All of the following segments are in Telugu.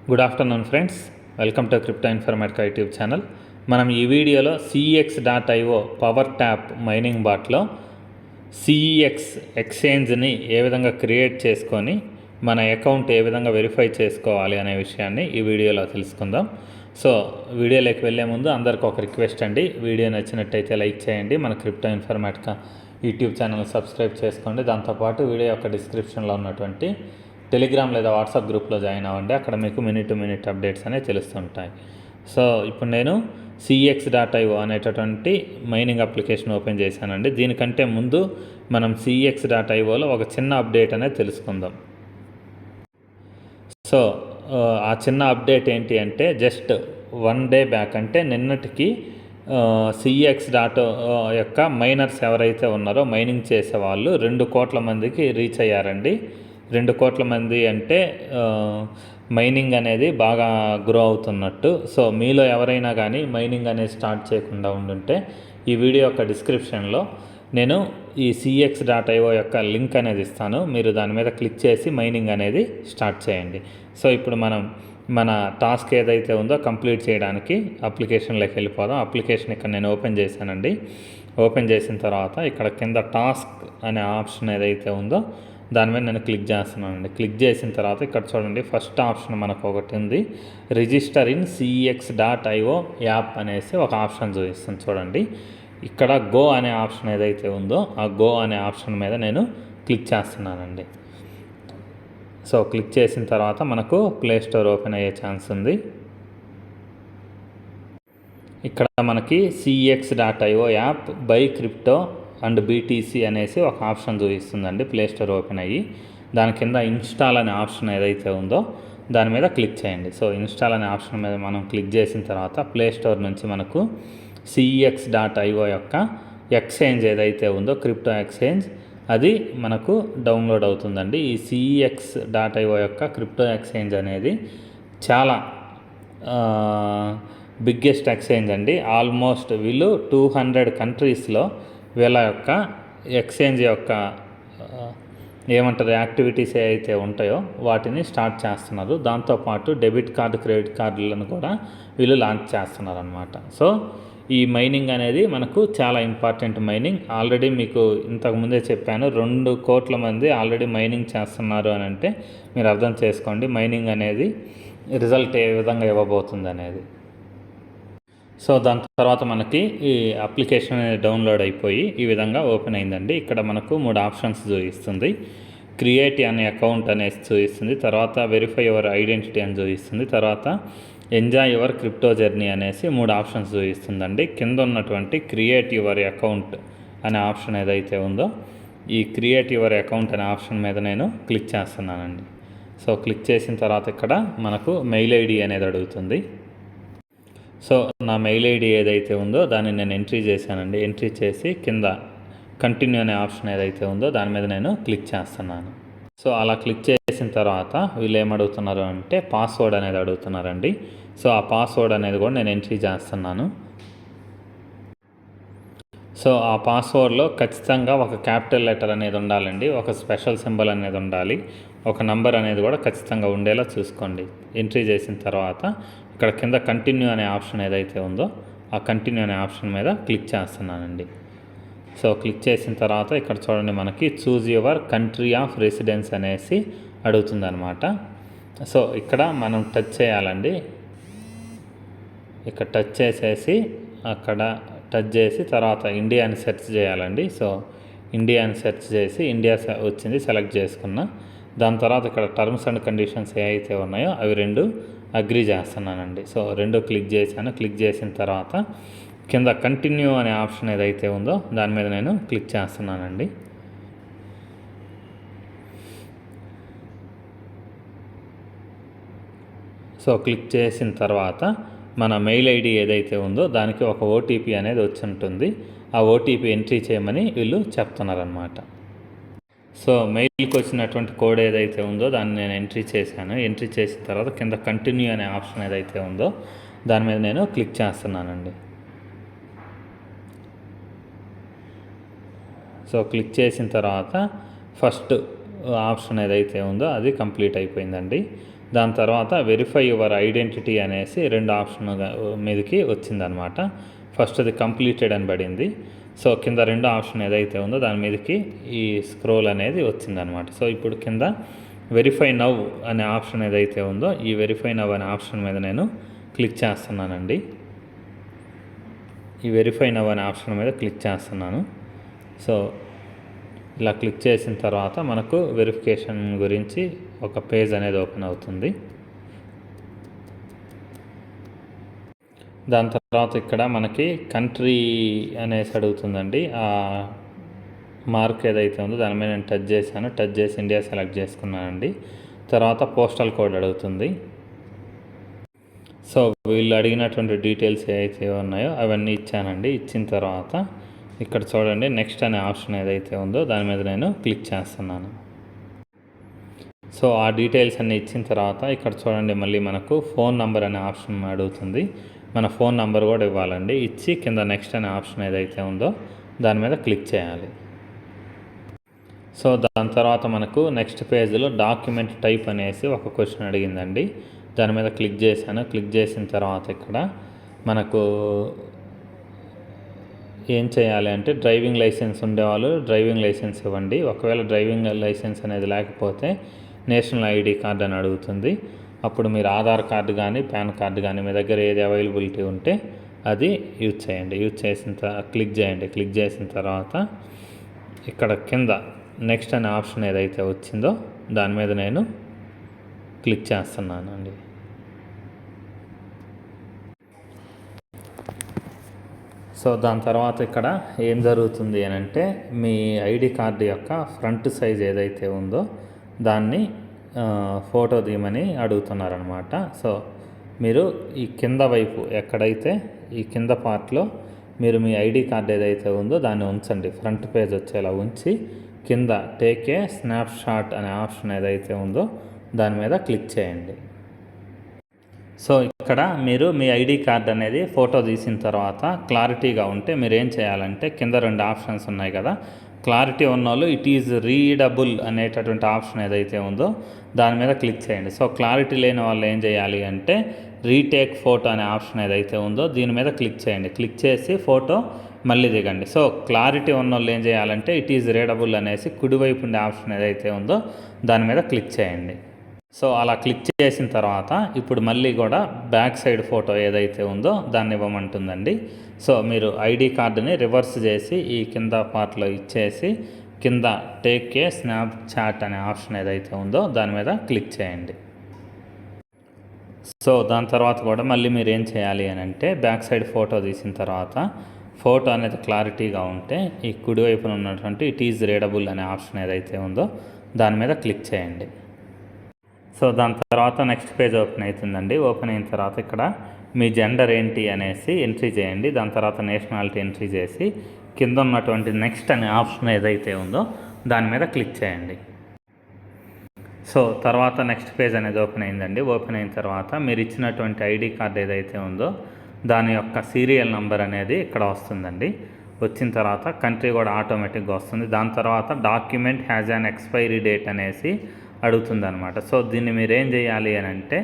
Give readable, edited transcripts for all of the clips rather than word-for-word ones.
Good afternoon friends, welcome to crypto Informatica YouTube channel. మనం ఈ వీడియోలో CEX.io పవర్ ట్యాప్ మైనింగ్ బాట్లో CEX ఎక్స్చేంజ్ని ఏ విధంగా క్రియేట్ చేసుకొని మన అకౌంట్ ఏ విధంగా వెరిఫై చేసుకోవాలి అనే విషయాన్ని ఈ వీడియోలో తెలుసుకుందాం. సో వీడియోలోకి వెళ్ళే ముందు అందరికీ ఒక రిక్వెస్ట్ అండి, వీడియో నచ్చినట్టయితే లైక్ చేయండి, మన crypto Informatica YouTube channel subscribe చేసుకోండి. దాంతోపాటు వీడియో యొక్క డిస్క్రిప్షన్లో ఉన్నటువంటి టెలిగ్రామ్ లేదా వాట్సాప్ గ్రూప్లో జాయిన్ అవ్వండి, అక్కడ మీకు మినిట్ టు మినిట్ అప్డేట్స్ అనేవి తెలుస్తుంటాయి. సో ఇప్పుడు నేను CEX.io అనేటటువంటి మైనింగ్ అప్లికేషన్ ఓపెన్ చేశానండి. దీనికంటే ముందు మనం CEX.ioలో ఒక చిన్న అప్డేట్ అనేది తెలుసుకుందాం. సో ఆ చిన్న అప్డేట్ ఏంటి అంటే, జస్ట్ 1 డే బ్యాక్ అంటే నిన్నటికి CEX.io యొక్క మైనర్స్ ఎవరైతే ఉన్నారో మైనింగ్ చేసే వాళ్ళు 2 కోట్ల మందికి రీచ్ అయ్యారండి. 2 కోట్ల మంది అంటే మైనింగ్ అనేది బాగా గ్రో అవుతున్నట్టు. సో మీలో ఎవరైనా కానీ మైనింగ్ అనేది స్టార్ట్ చేయకుండా ఉండుంటే ఈ వీడియో యొక్క డిస్క్రిప్షన్లో నేను ఈ CEX.io యొక్క లింక్ అనేది ఇస్తాను, మీరు దాని మీద క్లిక్ చేసి మైనింగ్ అనేది స్టార్ట్ చేయండి. సో ఇప్పుడు మనం మన టాస్క్ ఏదైతే ఉందో కంప్లీట్ చేయడానికి అప్లికేషన్లోకి వెళ్ళిపోదాం. అప్లికేషన్ ఇక్కడ నేను ఓపెన్ చేశానండి. ఓపెన్ చేసిన తర్వాత ఇక్కడ కింద టాస్క్ అనే ఆప్షన్ ఏదైతే ఉందో దాని మీద నేను క్లిక్ చేస్తున్నానండి. క్లిక్ చేసిన తర్వాత ఇక్కడ చూడండి, ఫస్ట్ ఆప్షన్ మనకు ఒకటి ఉంది, రిజిస్టర్ ఇన్ CEX.io యాప్ అనేసి ఒక ఆప్షన్ చూపిస్తుంది. చూడండి, ఇక్కడ గో అనే ఆప్షన్ ఏదైతే ఉందో ఆ గో అనే ఆప్షన్ మీద నేను క్లిక్ చేస్తున్నానండి. సో క్లిక్ చేసిన తర్వాత మనకు ప్లే స్టోర్ ఓపెన్ అయ్యే ఛాన్స్ ఉంది. ఇక్కడ మనకి CEX.io app by crypto and BTC అనేసి ఒక ఆప్షన్ చూపిస్తుందండి. ప్లే స్టోర్ ఓపెన్ అయ్యి దాని కింద ఇన్స్టాల్ అనే ఆప్షన్ ఏదైతే ఉందో దాని మీద క్లిక్ చేయండి. సో ఇన్స్టాల్ అనే ఆప్షన్ మీద మనం క్లిక్ చేసిన తర్వాత ప్లే స్టోర్ నుంచి మనకు CEX.io యొక్క ఎక్స్చేంజ్ ఏదైతే ఉందో క్రిప్టో ఎక్స్చేంజ్ అది మనకు డౌన్లోడ్ అవుతుందండి. ఈ CEX.io యొక్క క్రిప్టో ఎక్స్చేంజ్ అనేది చాలా బిగ్గెస్ట్ ఎక్స్చేంజ్ అండి. ఆల్మోస్ట్ వీళ్ళు 200 కంట్రీస్లో వీళ్ళ యొక్క ఎక్స్చేంజ్ యొక్క ఏమంటారు యాక్టివిటీస్ ఏవైతే ఉంటాయో వాటిని స్టార్ట్ చేస్తున్నారు. దాంతోపాటు డెబిట్ కార్డు, క్రెడిట్ కార్డులను కూడా వీళ్ళు లాంచ్ చేస్తున్నారు అనమాట. సో ఈ మైనింగ్ అనేది మనకు చాలా ఇంపార్టెంట్ మైనింగ్. ఆల్రెడీ మీకు ఇంతకుముందే చెప్పాను, 2 కోట్ల మంది ఆల్రెడీ మైనింగ్ చేస్తున్నారు అని అంటే మీరు అర్థం చేసుకోండి మైనింగ్ అనేది రిజల్ట్ ఏ విధంగా ఇవ్వబోతుంది అనేది. సో దాని తర్వాత మనకి ఈ అప్లికేషన్ అనేది డౌన్లోడ్ అయిపోయి ఈ విధంగా ఓపెన్ అయిందండి. ఇక్కడ మనకు 3 ఆప్షన్స్ చూపిస్తుంది. క్రియేట్ అనే అకౌంట్ అనేసి చూపిస్తుంది, తర్వాత వెరిఫై యువర్ ఐడెంటిటీ అని చూపిస్తుంది, తర్వాత ఎంజాయ్ యువర్ క్రిప్టో జర్నీ అనేసి 3 ఆప్షన్స్ చూపిస్తుందండి. కింద ఉన్నటువంటి క్రియేట్ యువర్ అకౌంట్ అనే ఆప్షన్ ఏదైతే ఉందో ఈ క్రియేట్ యువర్ అకౌంట్ అనే ఆప్షన్ మీద నేను క్లిక్ చేస్తున్నానండి. సో క్లిక్ చేసిన తర్వాత ఇక్కడ మనకు మెయిల్ ఐడి అనేది అడుగుతుంది. సో నా మెయిల్ ఐడి ఏదైతే ఉందో దాన్ని నేను ఎంట్రీ చేశానండి. ఎంట్రీ చేసి కింద కంటిన్యూ అనే ఆప్షన్ ఏదైతే ఉందో దాని మీద నేను క్లిక్ చేస్తున్నాను. సో అలా క్లిక్ చేసిన తర్వాత వీళ్ళు ఏమడుగుతున్నారు అంటే పాస్వర్డ్ అనేది అడుగుతున్నారండి. సో ఆ పాస్వర్డ్ అనేది కూడా నేను ఎంట్రీ చేస్తున్నాను. సో ఆ పాస్వర్డ్లో ఖచ్చితంగా ఒక క్యాపిటల్ లెటర్ అనేది ఉండాలండి, ఒక స్పెషల్ సింబల్ అనేది ఉండాలి, ఒక నంబర్ అనేది కూడా ఖచ్చితంగా ఉండేలా చూసుకోండి. ఎంట్రీ చేసిన తర్వాత ఇక్కడ కింద కంటిన్యూ అనే ఆప్షన్ ఏదైతే ఉందో ఆ కంటిన్యూ అనే ఆప్షన్ మీద క్లిక్ చేస్తున్నానండి. సో క్లిక్ చేసిన తర్వాత ఇక్కడ చూడండి మనకి choose your country of residence అనేసి అడుగుతుందన్నమాట. సో ఇక్కడ మనం టచ్ చేయాలండి. ఇక్కడ టచ్ చేసేసి అక్కడ టచ్ చేసి తర్వాత ఇండియా అని సెర్చ్ చేయాలండి. సో ఇండియా అని సెర్చ్ చేసి ఇండియా వచ్చింది, సెలెక్ట్ చేసుకున్న. దాని తర్వాత ఇక్కడ టర్మ్స్ అండ్ కండిషన్స్ ఏవైతే ఉన్నాయో అవి 2 అగ్రీ చేస్తున్నానండి. సో 2 క్లిక్ చేశాను. క్లిక్ చేసిన తర్వాత కింద కంటిన్యూ అనే ఆప్షన్ ఏదైతే ఉందో దాని మీద నేను క్లిక్ చేస్తున్నానండి. సో క్లిక్ చేసిన తర్వాత మన మెయిల్ ఐడి ఏదైతే ఉందో దానికి ఒక OTP అనేది వచ్చి ఉంటుంది. ఆ OTP ఎంట్రీ చేయమని వీళ్ళు చెప్తున్నారనమాట. సో మెయిల్కి వచ్చినటువంటి కోడ్ ఏదైతే ఉందో దాన్ని నేను ఎంట్రీ చేశాను. ఎంట్రీ చేసిన తర్వాత కింద కంటిన్యూ అనే ఆప్షన్ ఏదైతే ఉందో దాని మీద నేను క్లిక్ చేస్తున్నానండి. సో క్లిక్ చేసిన తర్వాత ఫస్ట్ ఆప్షన్ ఏదైతే ఉందో అది కంప్లీట్ అయిపోయిందండి. దాని తర్వాత వెరిఫై యువర్ ఐడెంటిటీ అనేసి 2 ఆప్షన్ మీదకి వచ్చిందనమాట. ఫస్ట్ అది కంప్లీటెడ్ అని పడింది. సో కింద 2 ఆప్షన్ ఏదైతే ఉందో దాని మీదకి ఈ స్క్రోల్ అనేది వచ్చిందనమాట. సో ఇప్పుడు కింద వెరిఫై నవ్ అనే ఆప్షన్ ఏదైతే ఉందో ఈ వెరిఫై నవ్ అనే ఆప్షన్ మీద నేను క్లిక్ చేస్తున్నానండి. ఈ వెరిఫై నవ్ అనే ఆప్షన్ మీద క్లిక్ చేస్తున్నాను. సో ఇలా క్లిక్ చేసిన తర్వాత మనకు వెరిఫికేషన్ గురించి ఒక పేజ్ అనేది ఓపెన్ అవుతుంది. దాని తర్వాత ఇక్కడ మనకి కంట్రీ అనేసి అడుగుతుందండి. ఆ మార్క్ ఏదైతే ఉందో దాని మీద నేను టచ్ చేశాను. టచ్ చేసి ఇండియా సెలెక్ట్ చేసుకున్నానండి. తర్వాత పోస్టల్ కోడ్ అడుగుతుంది. సో వీళ్ళు అడిగినటువంటి డీటెయిల్స్ ఏవైతే ఉన్నాయో అవన్నీ ఇచ్చానండి. ఇచ్చిన తర్వాత ఇక్కడ చూడండి నెక్స్ట్ అనే ఆప్షన్ ఏదైతే ఉందో దాని మీద నేను క్లిక్ చేస్తున్నాను. సో ఆ డీటెయిల్స్ అన్నీ ఇచ్చిన తర్వాత ఇక్కడ చూడండి మళ్ళీ మనకు ఫోన్ నంబర్ అనే ఆప్షన్ అడుగుతుంది. మన ఫోన్ నంబర్ కూడా ఇవ్వాలండి. ఇచ్చి కింద నెక్స్ట్ అనే ఆప్షన్ ఏదైతే ఉందో దాని మీద క్లిక్ చేయాలి. సో దాని తర్వాత మనకు నెక్స్ట్ పేజ్లో డాక్యుమెంట్ టైప్ అనేసి ఒక క్వశ్చన్ అడిగిందండి. దాని మీద క్లిక్ చేశాను. క్లిక్ చేసిన తర్వాత ఇక్కడ మనకు ఏం చేయాలి అంటే డ్రైవింగ్ లైసెన్స్ ఉండేవాళ్ళు డ్రైవింగ్ లైసెన్స్ ఇవ్వండి. ఒకవేళ డ్రైవింగ్ లైసెన్స్ అనేది లేకపోతే నేషనల్ ఐడి కార్డ్ అని అడుగుతుంది. అప్పుడు మీరు ఆధార్ కార్డు కానీ పాన్ కార్డు కానీ మీ దగ్గర ఏది అవైలబిలిటీ ఉంటే అది యూజ్ చేయండి. యూజ్ చేసిన క్లిక్ చేయండి. క్లిక్ చేసిన తర్వాత ఇక్కడ కింద నెక్స్ట్ అనే ఆప్షన్ ఏదైతే వచ్చిందో దాని మీద నేను క్లిక్ చేస్తున్నాను అండి. సో దాని తర్వాత ఇక్కడ ఏం జరుగుతుంది అని అంటే మీ ఐడి కార్డు యొక్క ఫ్రంట్ సైజ్ ఏదైతే ఉందో దాన్ని ఫోటో తీయమని అడుగుతున్నారనమాట. సో మీరు ఈ కింద వైపు ఎక్కడైతే ఈ కింద పార్ట్లో మీరు మీ ఐడి కార్డు ఏదైతే ఉందో దాన్ని ఉంచండి. ఫ్రంట్ పేజ్ వచ్చేలా ఉంచి కింద టేక్ ఏ స్నాప్ షాట్ అనే ఆప్షన్ ఏదైతే ఉందో దాని మీద క్లిక్ చేయండి. సో ఇక్కడ మీరు మీ ఐడి కార్డ్ అనేది ఫోటో తీసిన తర్వాత క్లారిటీగా ఉంటే మీరు ఏం చేయాలంటే కింద 2 ఆప్షన్స్ ఉన్నాయి కదా, క్లారిటీ ఉన్న వాళ్ళు ఇట్ ఈజ్ రీడబుల్ అనేటటువంటి ఆప్షన్ ఏదైతే ఉందో దాని మీద క్లిక్ చేయండి. సో క్లారిటీ లేని వాళ్ళు ఏం చేయాలి అంటే రీటేక్ ఫోటో అనే ఆప్షన్ ఏదైతే ఉందో దీని మీద క్లిక్ చేయండి. క్లిక్ చేసి ఫోటో మళ్ళీ దిగండి. సో క్లారిటీ ఉన్న వాళ్ళు ఏం చేయాలంటే ఇట్ ఈజ్ రీడబుల్ అనేసి కుడివైపు ఉండే ఆప్షన్ ఏదైతే ఉందో దాని మీద క్లిక్ చేయండి. సో అలా క్లిక్ చేసిన తర్వాత ఇప్పుడు మళ్ళీ కూడా బ్యాక్ సైడ్ ఫోటో ఏదైతే ఉందో దాన్ని ఇవ్వమంటుందండి. సో మీరు ఐడి కార్డుని రివర్స్ చేసి ఈ కింద పార్ట్లో ఇచ్చేసి కింద టేక్ ఏ స్నాప్ చాట్ అనే ఆప్షన్ ఏదైతే ఉందో దాని మీద క్లిక్ చేయండి. సో దాని తర్వాత కూడా మళ్ళీ మీరు ఏం చేయాలి అని అంటే బ్యాక్ సైడ్ ఫోటో తీసిన తర్వాత ఫోటో అనేది క్లారిటీగా ఉంటే ఈ కుడివైపున ఉన్నటువంటి ఇట్ ఈజ్ రీడబుల్ అనే ఆప్షన్ ఏదైతే ఉందో దాని మీద క్లిక్ చేయండి. సో దాని తర్వాత నెక్స్ట్ పేజ్ ఓపెన్ అవుతుందండి. ఓపెన్ అయిన తర్వాత ఇక్కడ మీ జెండర్ ఏంటి అనేసి ఎంట్రీ చేయండి. దాని తర్వాత నేషనాలిటీ ఎంట్రీ చేసి కింద ఉన్నటువంటి నెక్స్ట్ అనే ఆప్షన్ ఏదైతే ఉందో దాని మీద క్లిక్ చేయండి. సో తర్వాత నెక్స్ట్ పేజ్ అనేది ఓపెన్ అయిందండి. ఓపెన్ అయిన తర్వాత మీరు ఇచ్చినటువంటి ఐడి కార్డ్ ఏదైతే ఉందో దాని యొక్క సీరియల్ నెంబర్ అనేది ఇక్కడ వస్తుందండి. వచ్చిన తర్వాత కంట్రీ కూడా ఆటోమేటిక్గా వస్తుంది. దాని తర్వాత document has an expiry date అనేసి అడుగుతుంది అనమాట. సో దీన్ని మీరు ఏం చేయాలి అని అంటే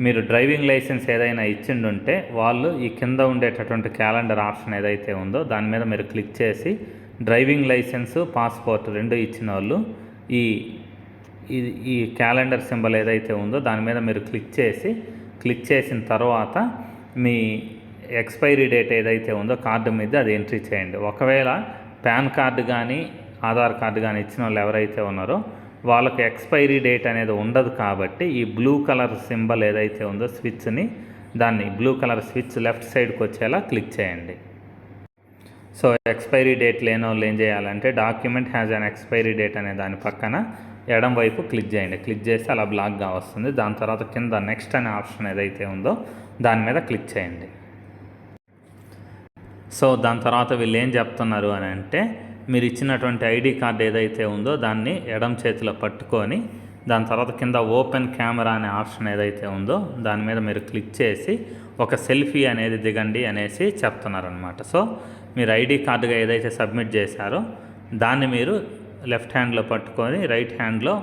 మీరు డ్రైవింగ్ లైసెన్స్ ఏదైనా ఇచ్చిండుంటే వాళ్ళు ఈ కింద ఉండేటటువంటి క్యాలెండర్ ఆప్షన్ ఏదైతే ఉందో దాని మీద మీరు క్లిక్ చేసి డ్రైవింగ్ లైసెన్స్ పాస్పోర్ట్ 2 ఇచ్చిన వాళ్ళు ఈ క్యాలెండర్ సింబల్ ఏదైతే ఉందో దాని మీద మీరు క్లిక్ చేసిన తర్వాత మీ ఎక్స్పైరీ డేట్ ఏదైతే ఉందో కార్డు మీద అది ఎంట్రీ చేయండి. ఒకవేళ పాన్ కార్డు కానీ ఆధార్ కార్డు కానీ ఇచ్చిన వాళ్ళు ఎవరైతే ఉన్నారో వాళ్ళకి ఎక్స్పైరీ డేట్ అనేది ఉండదు కాబట్టి ఈ బ్లూ కలర్ సింబల్ ఏదైతే ఉందో స్విచ్ని దాన్ని బ్లూ కలర్ స్విచ్ లెఫ్ట్ సైడ్కి వచ్చేలా క్లిక్ చేయండి. సో ఎక్స్పైరీ డేట్ లేని వాళ్ళు ఏం చేయాలంటే document has an expiry date అనే దాని పక్కన ఎడం వైపు క్లిక్ చేయండి. క్లిక్ చేస్తే అలా బ్లాక్గా వస్తుంది. దాని తర్వాత కింద నెక్స్ట్ అనే ఆప్షన్ ఏదైతే ఉందో దాని మీద క్లిక్ చేయండి. సో దాని తర్వాత వీళ్ళు ఏం చెప్తున్నారు అని అంటే మీరు ఇచ్చినటువంటి ఐడి కార్డ్ ఏదైతే ఉందో దాన్ని ఎడం చేతిలో పట్టుకొని దాని తర్వాత కింద ఓపెన్ కెమెరా అనే ఆప్షన్ ఏదైతే ఉందో దాని మీద మీరు క్లిక్ చేసి ఒక సెల్ఫీ అనేది దిగండి అనేసి చెప్తున్నారనమాట. సో మీరు ఐడి కార్డుగా ఏదైతే సబ్మిట్ చేశారో దాన్ని మీరు లెఫ్ట్ హ్యాండ్లో పట్టుకొని రైట్ హ్యాండ్లో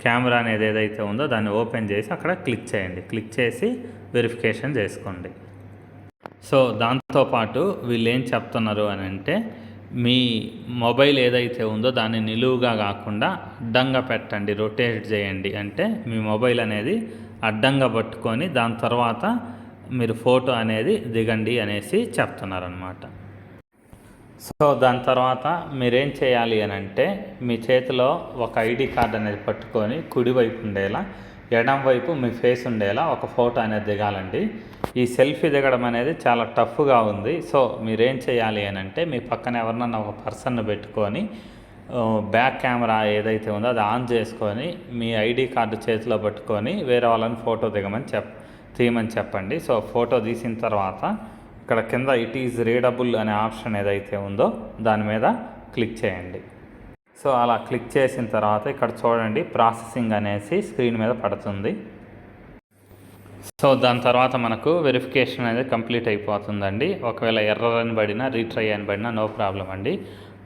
కెమెరా అనేది ఏదైతే ఉందో దాన్ని ఓపెన్ చేసి అక్కడ క్లిక్ చేయండి. క్లిక్ చేసి వెరిఫికేషన్ చేసుకోండి. సో దాంతోపాటు వీళ్ళు ఏం చెప్తున్నారు అని అంటే, మీ మొబైల్ ఏదైతే ఉందో దాన్ని నిలువుగా కాకుండా అడ్డంగా పెట్టండి, రొటేట్ చేయండి. అంటే మీ మొబైల్ అనేది అడ్డంగా పట్టుకొని దాని తర్వాత మీరు ఫోటో అనేది దిగండి అనేసి చెప్తున్నారనమాట. సో దాని తర్వాత మీరేం చేయాలి అని అంటే, మీ చేతిలో ఒక ఐడి కార్డ్ అనేది పట్టుకొని కుడివైపు ఉండేలా, ఎడం వైపు మీ ఫేస్ ఉండేలా ఒక ఫోటో అనేది దిగాలండి. ఈ సెల్ఫీ దిగడం అనేది చాలా టఫ్గా ఉంది. సో మీరేం చేయాలి అని అంటే, మీ పక్కన ఎవరినన్నా ఒక పర్సన్ను పెట్టుకొని బ్యాక్ కెమెరా ఏదైతే ఉందో అది ఆన్ చేసుకొని మీ ఐడి కార్డు చేతిలో పట్టుకొని వేరే వాళ్ళని ఫోటో తీయమని చెప్పండి. సో ఫోటో తీసిన తర్వాత ఇక్కడ కింద ఇట్ ఈజ్ రీడబుల్ అనే ఆప్షన్ ఏదైతే ఉందో దాని మీద క్లిక్ చేయండి. సో అలా క్లిక్ చేసిన తర్వాత ఇక్కడ చూడండి ప్రాసెసింగ్ అనేసి స్క్రీన్ మీద పడుతుంది. సో దాని తర్వాత మనకు వెరిఫికేషన్ అనేది కంప్లీట్ అయిపోతుందండి. ఒకవేళ ఎర్రర్ అని పడినా రీట్రై అని పడినా నో ప్రాబ్లం అండి.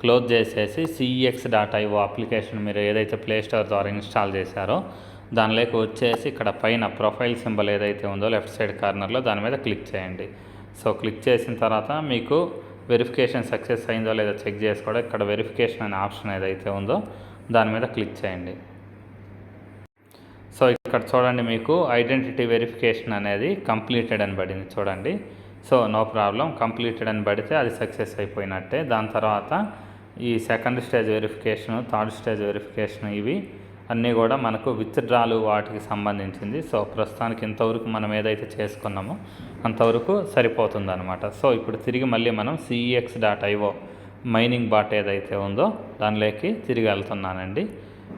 క్లోజ్ చేసేసి cex.io అప్లికేషన్ మీరు ఏదైతే ప్లేస్టోర్ ద్వారా ఇన్స్టాల్ చేశారో దానిలోకి వచ్చేసి ఇక్కడ పైన ప్రొఫైల్ సింబల్ ఏదైతే ఉందో లెఫ్ట్ సైడ్ కార్నర్లో దాని మీద క్లిక్ చేయండి. సో క్లిక్ చేసిన తర్వాత మీకు వెరిఫికేషన్ సక్సెస్ అయిందో లేదో చెక్ చేసుకోవడం ఇక్కడ వెరిఫికేషన్ అనే ఆప్షన్ ఏదైతే ఉందో దాని మీద క్లిక్ చేయండి. సో ఇక్కడ చూడండి మీకు ఐడెంటిటీ వెరిఫికేషన్ అనేది కంప్లీటెడ్ అని పడింది చూడండి. సో నో ప్రాబ్లం, కంప్లీటెడ్ అని పడితే అది సక్సెస్ అయిపోయినట్టే. దాని తర్వాత ఈ second stage verification, third stage verification ఇవి అన్నీ కూడా మనకు విత్డ్రాలు వాటికి సంబంధించింది. సో ప్రస్తుతానికి ఇంతవరకు మనం ఏదైతే చేసుకున్నామో అంతవరకు సరిపోతుంది అనమాట. సో ఇప్పుడు తిరిగి మళ్ళీ మనం cex.io మైనింగ్ బాట్ ఏదైతే ఉందో దానిలోకి తిరిగి వెళ్తున్నానండి.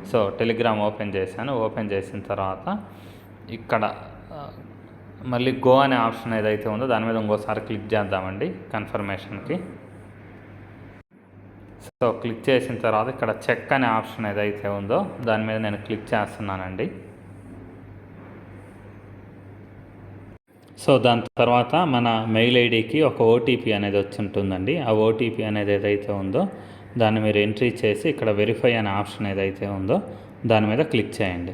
సో టెలిగ్రామ్ ఓపెన్ చేశాను. ఓపెన్ చేసిన తర్వాత ఇక్కడ మళ్ళీ గో అనే ఆప్షన్ ఏదైతే ఉందో దాని మీద ఇంకోసారి క్లిక్ చేద్దామండి కన్ఫర్మేషన్కి. సో క్లిక్ చేసిన తర్వాత ఇక్కడ చెక్ అనే ఆప్షన్ ఏదైతే ఉందో దాని మీద నేను క్లిక్ చేస్తున్నానండి. సో దాని తర్వాత మన మెయిల్ ఐడికి ఒక ఓటీపీ అనేది వచ్చి ఉంటుందండి. ఆ ఓటీపీ అనేది ఏదైతే ఉందో దాన్ని మీరు ఎంట్రీ చేసి ఇక్కడ వెరిఫై అనే ఆప్షన్ ఏదైతే ఉందో దాని మీద క్లిక్ చేయండి.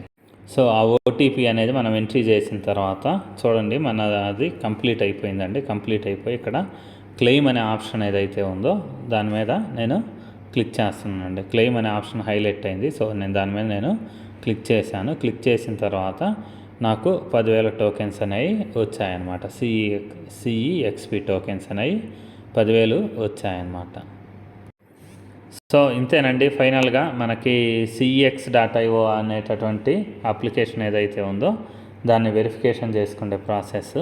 సో ఆ ఓటీపీ అనేది మనం ఎంట్రీ చేసిన తర్వాత చూడండి మన అది కంప్లీట్ అయిపోయిందండి. కంప్లీట్ అయిపోయి ఇక్కడ క్లెయిమ్ అనే ఆప్షన్ ఏదైతే ఉందో దాని మీద నేను క్లిక్ చేస్తున్నానండి. క్లెయిమ్ అనే ఆప్షన్ హైలైట్ అయింది. సో నేను దాని మీద నేను క్లిక్ చేశాను. క్లిక్ చేసిన తర్వాత నాకు 10,000 టోకెన్స్ అనేవి వచ్చాయన్నమాట. CEXP టోకెన్స్ అనేవి 10,000 వచ్చాయన్నమాట. సో ఇంతేనండి. ఫైనల్గా మనకి cex.io అనేటటువంటి అప్లికేషన్ ఏదైతే ఉందో దాన్ని వెరిఫికేషన్ చేసుకునే ప్రాసెస్.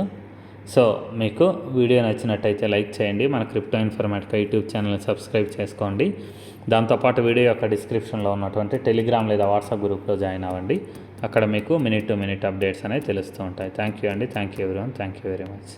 సో మీకు వీడియో నచ్చినట్టయితే లైక్ చేయండి. మన క్రిప్టో ఇన్ఫర్మేటికా యూట్యూబ్ ఛానల్ని సబ్స్క్రైబ్ చేసుకోండి. దాంతోపాటు వీడియో యొక్క డిస్క్రిప్షన్లో ఉన్నటువంటి టెలిగ్రామ్ లేదా వాట్సాప్ గ్రూప్లో జాయిన్ అవ్వండి. అక్కడ మీకు మినిట్ టు మినిట్ అప్డేట్స్ అనేవి తెలుస్తూ ఉంటాయి. థ్యాంక్ యూ అండి. Thank you everyone. Thank you very much.